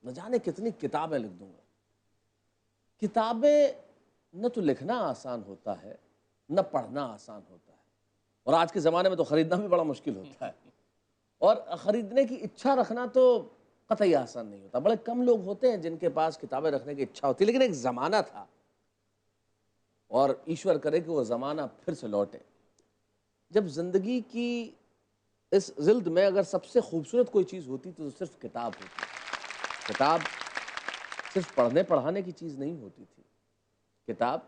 न जाने कितनी किताबें लिख दूंगा। किताबें न तो लिखना आसान होता है, न पढ़ना आसान होता है, और आज के ज़माने में तो ख़रीदना भी बड़ा मुश्किल होता है, और ख़रीदने की इच्छा रखना तो कतई आसान नहीं होता। बड़े कम लोग होते हैं जिनके पास किताबें रखने की इच्छा होती है, लेकिन एक ज़माना था, और ईश्वर करे कि वो ज़माना फिर से लौटे, जब ज़िंदगी की इस जिल्द में अगर सबसे खूबसूरत कोई चीज़ होती तो सिर्फ किताब होती। किताब सिर्फ पढ़ने पढ़ाने की चीज़ नहीं होती थी। किताब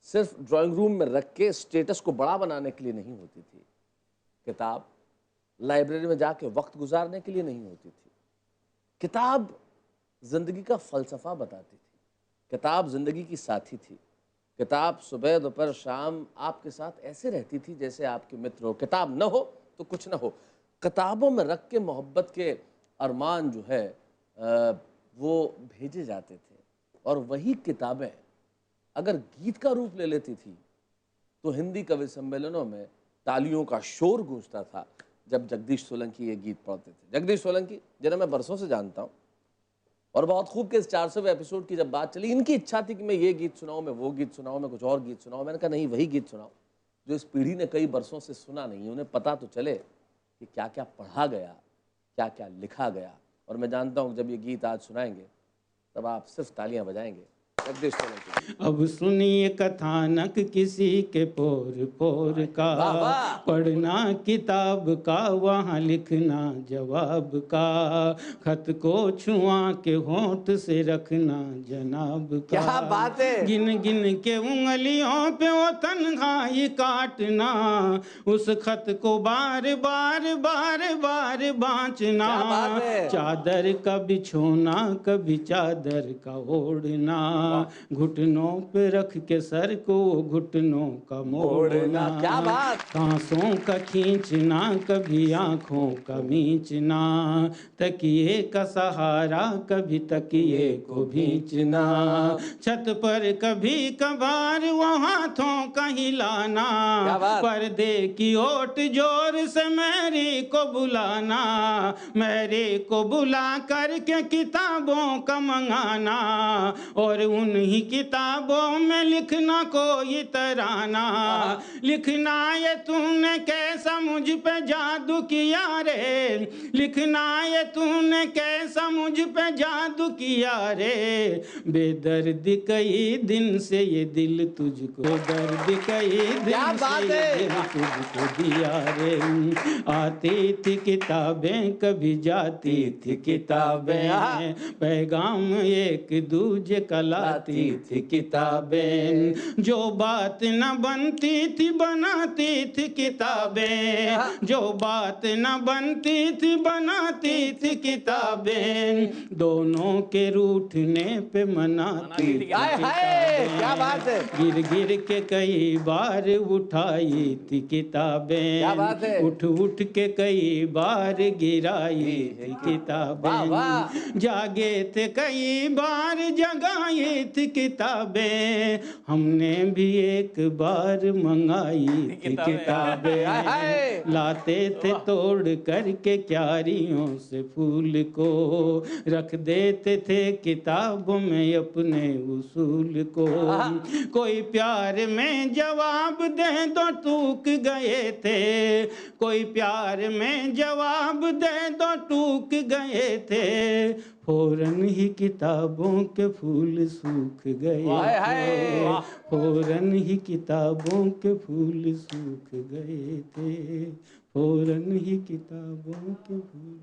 सिर्फ ड्राइंग रूम में रख के स्टेटस को बड़ा बनाने के लिए नहीं होती थी। किताब लाइब्रेरी में जाके वक्त गुजारने के लिए नहीं होती थी। किताब ज़िंदगी का फ़लसफ़ा बताती थी। किताब ज़िंदगी की साथी थी। किताब सुबह दोपहर शाम आपके साथ ऐसे रहती थी जैसे आपके मित्र हो। किताब न हो तो कुछ न हो। किताबों में रख के मोहब्बत के अरमान जो है वो भेजे जाते थे, और वही किताबें अगर गीत का रूप ले लेती थी तो हिंदी कवि सम्मेलनों में तालियों का शोर गूंजता था जब जगदीश सोलंकी ये गीत पढ़ते थे। जगदीश सोलंकी जिन्हें मैं बरसों से जानता हूँ, और बहुत खूब के इस 400वें एपिसोड की जब बात चली, इनकी इच्छा थी कि मैं ये गीत सुनाऊँ, मैं वो गीत सुनाऊँ, मैं कुछ और गीत सुनाऊँ। मैंने कहा नहीं, वही गीत सुनाओ जो इस पीढ़ी ने कई बरसों से सुना नहीं है, उन्हें पता तो चले कि क्या क्या पढ़ा गया, क्या क्या लिखा गया। और मैं जानता हूँ जब ये गीत आज सुनाएंगे तब आप सिर्फ तालियां बजाएंगे। जगदीश सोलंकी। अब सुनिए कथानक किसी के पोर पोर का, वाह वाह। पढ़ना किताब का वहाँ लिखना जवाब का, खत को छुआ के होंठ से रखना जनाब का। क्या बात है। गिन गिन के उंगलियों पे वो तन्हाई काटना, उस खत को बार बार बार बार बाँचना। क्या बात है। चादर का बिछोना कभी चादर का ओढ़ना, घुटनों पे रख के सर को घुटनों का मोड़ना। क्या बात। सांसों का खींचना कभी आंखों का मींचना, तकिए का सहारा कभी तकिए को भींचना। छत पर कभी कभार वो हाथों का हिलाना, पर्दे की ओट जोर से मैरी को बुलाना, मैरी को बुला करके किताबों का मंगाना, और उन्हीं किताबों में लिखना कोई तराना। लिखना ये तूने कैसा मुझ पे जादू किया रे, लिखना ये तूने कैसा मुझ पे जादू किया रे, बेदर्द कई दिन से ये दिल तुझको, दर्द कई दिन से ये दिल तुझको दिया रे। आती थी किताबें कभी जाती थी किताबें, पैगाम एक दूजे का लाती थी किताबें, जो बात न बनती थी बनाती थी किताबें, जो बात न बनती थी बनाती थी किताबें, दोनों के रूठने पे मनाती थी किताबें। क्या बात है। गिर गिर के कई बार उठाई थी किताबें, उठ उठ के कई बार गिराई थी किताबें, जागे थे कई बार जगाई थी किताबें, हमने भी एक बार मंगाई थी किताबें, लाते थे तोड़ करके क्यारियों से फूल को, रख देते थे किताबों में अपने उसूल को। कोई प्यार में जवाब दे दो टूक गए थे, कोई प्यार में जवाब दे दो टूक गए थे, फौरन ही किताबों के फूल सूख गए थे, फौरन ही किताबों के फूल सूख गए थे, फौरन ही किताबों के फूल।